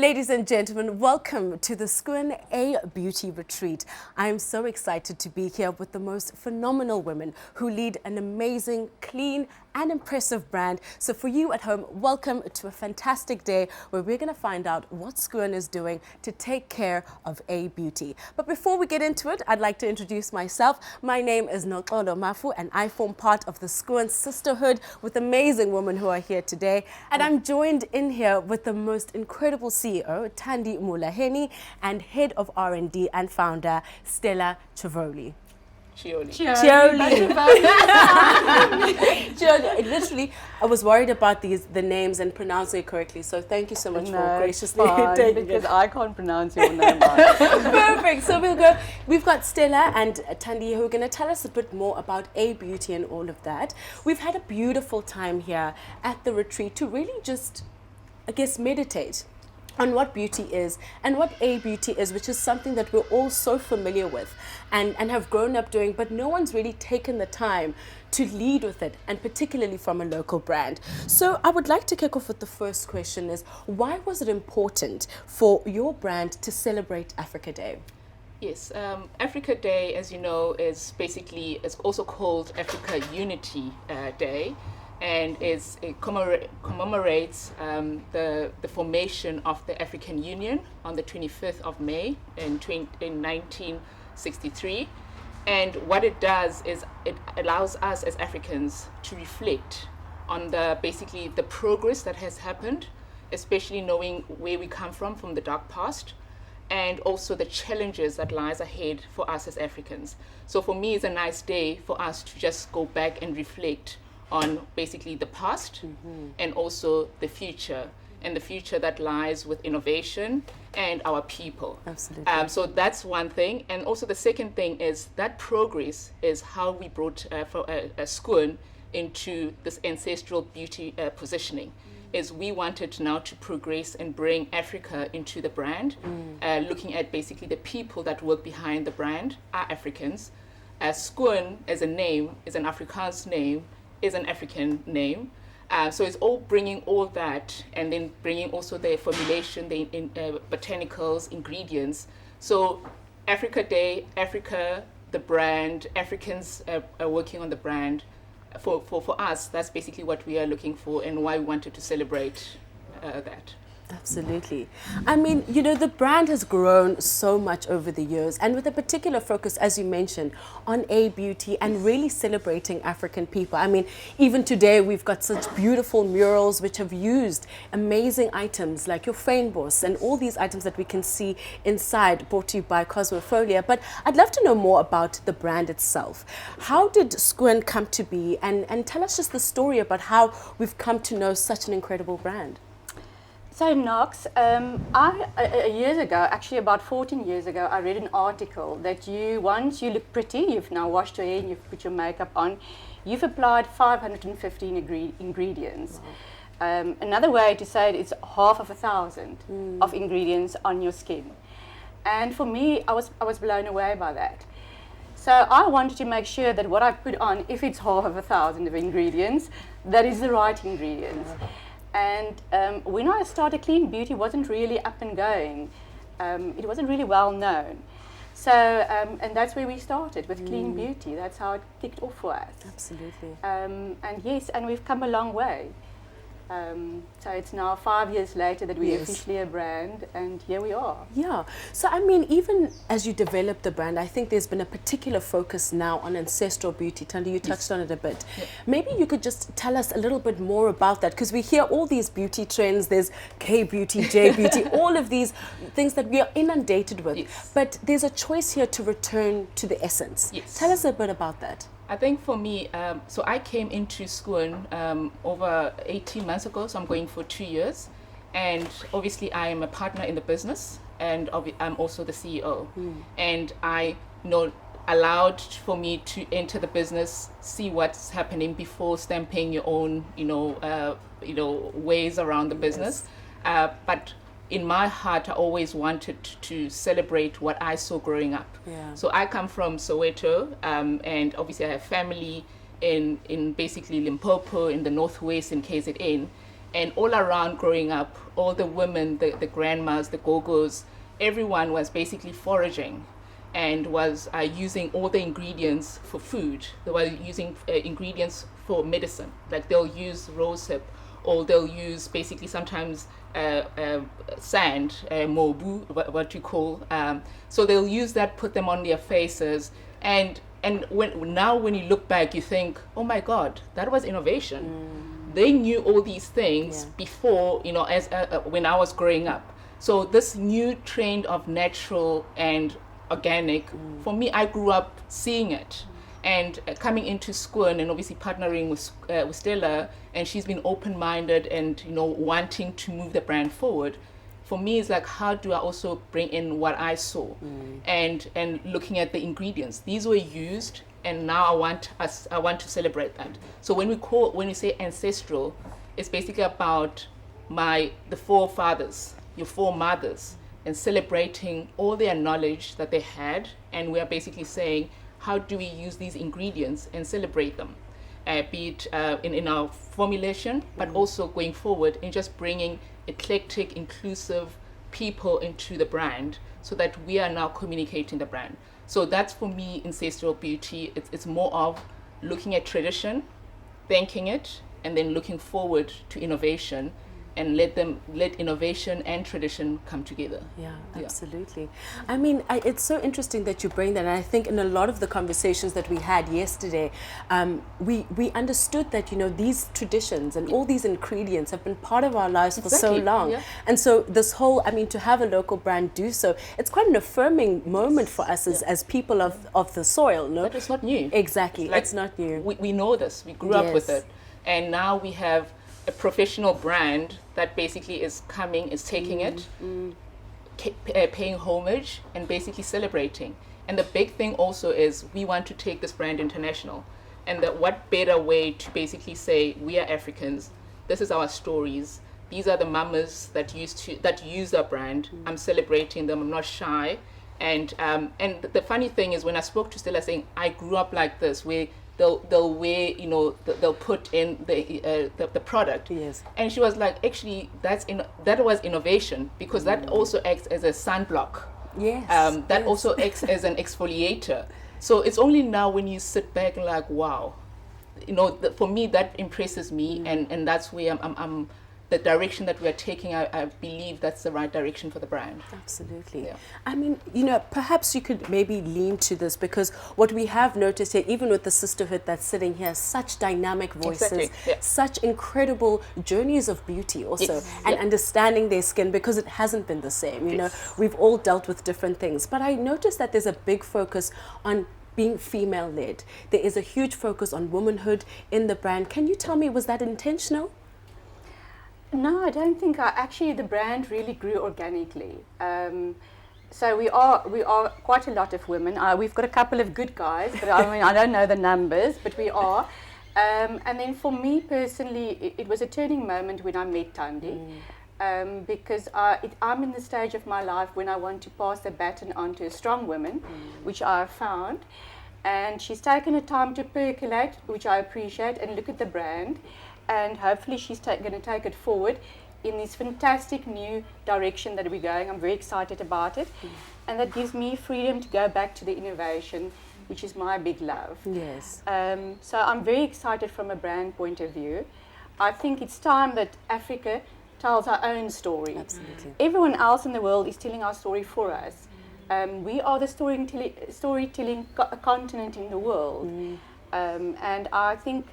Ladies and gentlemen, welcome to the SKOON A Beauty Retreat. I am so excited to be here with the most phenomenal women who lead an amazing, clean and impressive brand. So for you at home, welcome to a fantastic day where we're going to find out what SKOON is doing to take care of A Beauty. But before we get into it, I'd like to introduce myself. My name is Noxolo Mafu and I form part of the SKOON sisterhood with amazing women who are here today. And I'm joined in here with the most incredible CEO, Thandi Mbulaheni, and Head of R&D and Founder, Stella Ciolli. Ciolli. Ciolli. Literally, I was worried about the names and pronouncing it correctly. So thank you so much for graciously taking because I can't pronounce your name right. Perfect. So we'll go. We've got Stella and Thandi who are going to tell us a bit more about A Beauty and all of that. We've had a beautiful time here at the retreat to really just, I guess, meditate on what beauty is and what A Beauty is, which is something that we're all so familiar with and have grown up doing, but no one's really taken the time to lead with it, and particularly from a local brand. So I would like to kick off with the first question is, why was it important for your brand to celebrate Africa Day? Yes, Africa Day, as you know, is also called Africa Unity Day. And it commemorates the formation of the African Union on the 25th of May in 1963. And what it does is it allows us as Africans to reflect on the progress that has happened, especially knowing where we come from the dark past, and also the challenges that lies ahead for us as Africans. So for me, it's a nice day for us to just go back and reflect on basically the past and also the future, and the future that lies with innovation and our people. Absolutely. So that's one thing. And also the second thing is that progress is how we brought SKOON into this ancestral beauty positioning. Is we wanted now to progress and bring Africa into the brand, looking at basically the people that work behind the brand are Africans. SKOON as a name is an Afrikaans name, is an African name. So it's all bringing all that, and then bringing also the formulation, the botanicals, ingredients. So Africa Day, Africa, the brand, Africans are working on the brand. For us, that's basically what we are looking for and why we wanted to celebrate that. Absolutely. I mean, you know, the brand has grown so much over the years, and with a particular focus, as you mentioned, on A Beauty and really celebrating African people. I mean, even today we've got such beautiful murals which have used amazing items like your fynbos and all these items that we can see inside, brought to you by Cosmofolia. But I'd love to know more about the brand itself. How did SKOON come to be, and tell us just the story about how we've come to know such an incredible brand. So Nox, years ago, actually about 14 years ago, I read an article that once you look pretty, you've now washed your hair and you've put your makeup on, you've applied 515 ingredients. Wow. Another way to say it is half of 1,000 of ingredients on your skin. And for me, I was blown away by that. So I wanted to make sure that what I put on, if it's half of 1,000 of ingredients, that is the right ingredients. And when I started, clean beauty wasn't really up and going. It wasn't really well known. So, and that's where we started with clean beauty. That's how it kicked off for us. Absolutely. And yes, and we've come a long way. So it's now 5 years later that we're officially a brand, and here we are. Yeah. So I mean, even as you develop the brand, I think there's been a particular focus now on ancestral beauty. Thandi, you touched on it a bit. Yeah. Maybe you could just tell us a little bit more about that, because we hear all these beauty trends. There's K beauty, J beauty, all of these things that we are inundated with. Yes. But there's a choice here to return to the essence. Yes. Tell us a bit about that. I think for me, so I came into SKOON over 18 months ago, so I'm going for 2 years. And obviously I am a partner in the business, and I'm also the CEO. And I allowed for me to enter the business, see what's happening before stamping your own, ways around the business. But in my heart, I always wanted to celebrate what I saw growing up. Yeah. So I come from Soweto, and obviously I have family in basically Limpopo, in the northwest, in KZN. And all around growing up, all the women, the grandmas, the gogos, everyone was basically foraging and was using all the ingredients for food. They were using ingredients for medicine. Like they'll use rosehip, or they'll use basically sometimes sand, mobu, what you call. So they'll use that, put them on their faces, and when you look back, you think, oh my God, that was innovation. They knew all these things before, you know, as when I was growing up. So this new trend of natural and organic, for me, I grew up seeing it. And coming into SKOON and obviously partnering with Stella, and she's been open-minded and, you know, wanting to move the brand forward. For me, it's like, how do I also bring in what I saw, and looking at the ingredients. These were used, and now I want to celebrate that. So when we say ancestral, it's basically about the forefathers, your foremothers, and celebrating all their knowledge that they had, and we are basically saying, how do we use these ingredients and celebrate them, be it in our formulation, but also going forward in just bringing eclectic, inclusive people into the brand, so that we are now communicating the brand. So that's, for me, Ancestral Beauty. It's more of looking at tradition, thanking it, and then looking forward to innovation, and let innovation and tradition come together. Yeah, absolutely. I mean, it's so interesting that you bring that, and I think in a lot of the conversations that we had yesterday, we understood that, you know, these traditions and all these ingredients have been part of our lives for so long. And so this whole, I mean, to have a local brand do so, it's quite an affirming moment for us as people of the soil, no? But it's not new. Exactly, it's not new. We know this, we grew up with it, and now we have a professional brand that basically is taking it, paying homage, and basically celebrating. And the big thing also is we want to take this brand international. And that what better way to basically say, we are Africans, this is our stories, these are the mamas that use our brand, I'm celebrating them, I'm not shy. And the funny thing is, when I spoke to Stella saying, I grew up like this, where they'll wear, you know, they'll put in the product. Yes. And she was like, actually, that was innovation, because that also acts as a sunblock. Yes. That also acts as an exfoliator. So it's only now when you sit back and like, wow, you know, for me, that impresses me, and that's where I'm the direction that we are taking, I believe that's the right direction for the brand. Absolutely. Yeah. I mean, you know, perhaps you could maybe lean to this, because what we have noticed here, even with the sisterhood that's sitting here, such dynamic voices, such incredible journeys of beauty also, and understanding their skin, because it hasn't been the same. You know, we've all dealt with different things. But I noticed that there's a big focus on being female-led. There is a huge focus on womanhood in the brand. Can you tell me, was that intentional? No, I don't think. Actually, the brand really grew organically. So we are quite a lot of women. We've got a couple of good guys, but I mean, I don't know the numbers, but we are. And then for me personally, it was a turning moment when I met Thandi, because I'm in the stage of my life when I want to pass the baton on to a strong woman, which I have found. And she's taken the time to percolate, which I appreciate, and look at the brand. And hopefully she's going to take it forward in this fantastic new direction that we're going. I'm very excited about it. And that gives me freedom to go back to the innovation, which is my big love. Yes. So I'm very excited from a brand point of view. I think it's time that Africa tells our own story. Absolutely. Everyone else in the world is telling our story for us. We are the storytelling continent in the world. And I think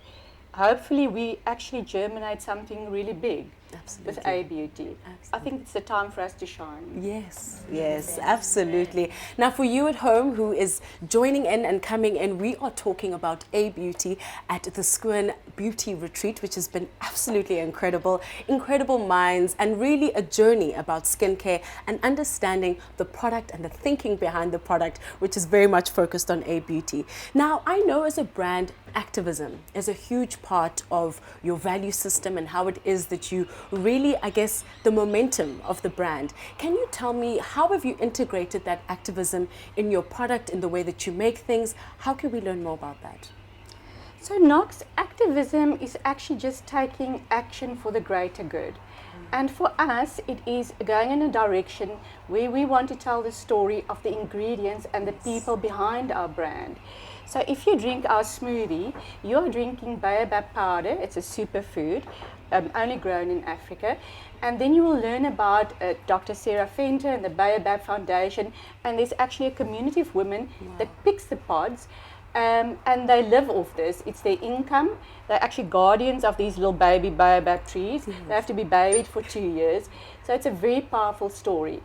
hopefully we actually germinate something really big. Absolutely. With A Beauty. Absolutely. I think it's the time for us to shine. Yes, yes, absolutely. Now for you at home who is joining in and coming in, we are talking about A Beauty at the SKOON Beauty Retreat, which has been absolutely incredible. Incredible minds, and really a journey about skincare and understanding the product and the thinking behind the product, which is very much focused on A Beauty. Now, I know as a brand, activism is a huge part of your value system and how it is that you really, I guess, the momentum of the brand. Can you tell me, how have you integrated that activism in your product, in the way that you make things? How can we learn more about that? So Nox, activism is actually just taking action for the greater good. And for us, it is going in a direction where we want to tell the story of the ingredients and the people behind our brand. So if you drink our smoothie, you're drinking baobab powder. It's a superfood, only grown in Africa. And then you will learn about Dr. Sarah Fenter and the Baobab Foundation. And there's actually a community of women that picks the pods. And they live off this. It's their income. They're actually guardians of these little baby baobab trees. They have to be babied for 2 years. So it's a very powerful story.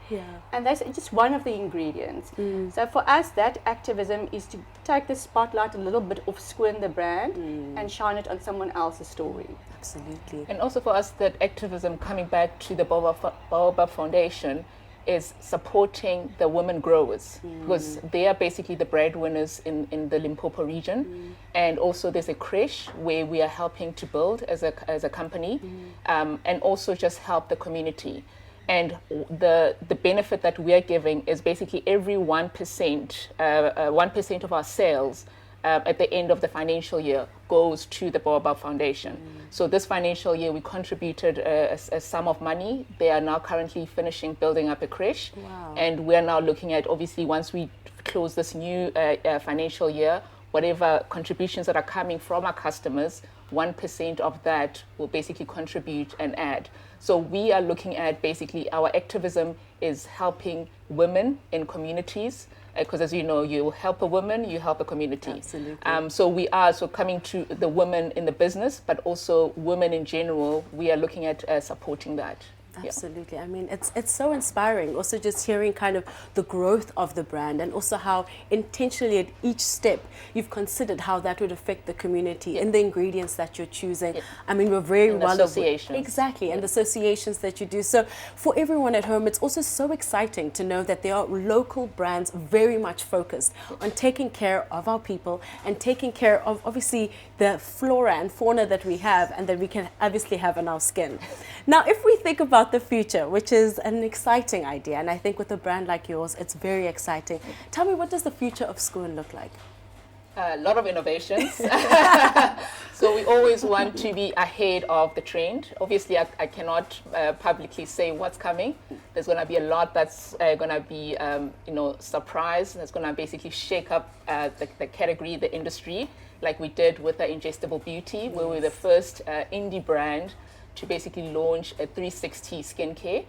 And that's just one of the ingredients. So for us, that activism is to take the spotlight a little bit off SKOON, the brand, and shine it on someone else's story. Absolutely. And also for us, that activism, coming back to the Baobab Foundation, is supporting the women growers, because they are basically the breadwinners in the Limpopo region. And also there's a creche where we are helping to build as a company, and also just help the community. And the benefit that we are giving is basically every 1% of our sales at the end of the financial year goes to the Baobab Foundation. So this financial year we contributed a sum of money. They are now currently finishing building up a creche. And we are now looking at, obviously, once we close this new financial year, whatever contributions that are coming from our customers, 1% of that will basically contribute and add. So we are looking at basically our activism is helping women in communities, because as you know, you help a woman, you help a community. Absolutely. So we are coming to the women in the business, but also women in general. We are looking at supporting that. Absolutely. I mean, it's so inspiring. Also just hearing kind of the growth of the brand, and also how intentionally at each step you've considered how that would affect the community and the ingredients that you're choosing. I mean, we're very and well associations. Exactly, and the associations that you do. So for everyone at home, it's also so exciting to know that there are local brands very much focused on taking care of our people and taking care of obviously the flora and fauna that we have and that we can obviously have on our skin. Now, if we think about the future, which is an exciting idea, and I think with a brand like yours, it's very exciting. Tell me, what does the future of SKOON look like? A lot of innovations. So we always want to be ahead of the trend. Obviously, I cannot publicly say what's coming. There's going to be a lot that's going to be, surprise. That's going to basically shake up the category, the industry, like we did with the Ingestible Beauty, where we were the first indie brand to basically launch a 360 skincare,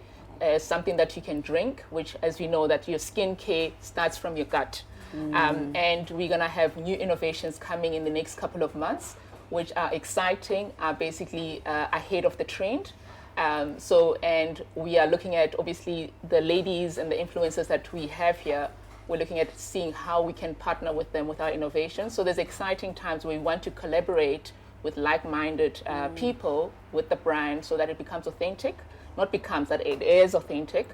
something that you can drink, which, as we know, that your skincare starts from your gut. And we're going to have new innovations coming in the next couple of months, which are exciting, are basically ahead of the trend. And we are looking at, obviously, the ladies and the influencers that we have here. We're looking at seeing how we can partner with them with our innovations. So there's exciting times where we want to collaborate with like-minded people with the brand, so that it becomes authentic, not becomes, that it is authentic.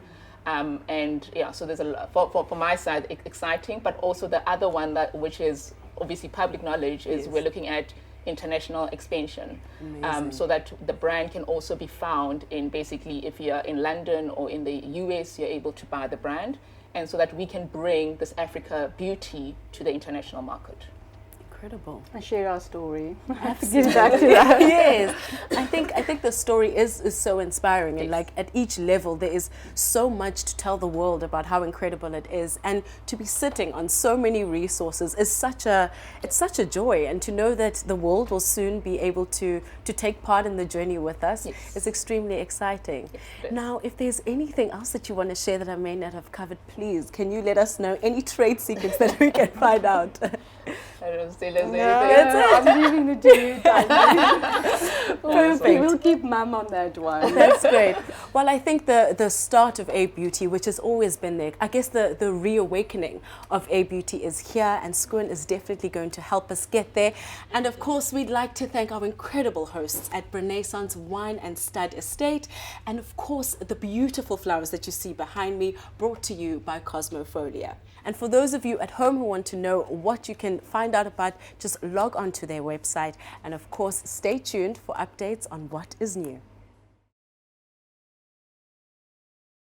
So there's a lot for my side, exciting, but also the other one which is obviously public knowledge is we're looking at international expansion, so that the brand can also be found in, basically, if you're in London or in the US, you're able to buy the brand, and so that we can bring this Africa beauty to the international market. Incredible. And share our story. Absolutely. Give back to that. Yes. I think the story is so inspiring, and like at each level there is so much to tell the world about how incredible it is, and to be sitting on so many resources is such a joy, and to know that the world will soon be able to take part in the journey with us is extremely exciting. Now, if there's anything else that you want to share that I may not have covered, please can you let us know any trade secrets that we can find out? I don't say there's anything. I'm leaving it to you, Thandi. Perfect. We'll keep mum on that one. That's great. Well, I think the start of A Beauty, which has always been there, I guess the reawakening of A Beauty is here, and SKOON is definitely going to help us get there. And of course, we'd like to thank our incredible hosts at Renaissance Wine and Stud Estate, and of course, the beautiful flowers that you see behind me, brought to you by Cosmofolia. And for those of you at home who want to know what you can find out about, just log on to their website, and of course, stay tuned for updates on what is new.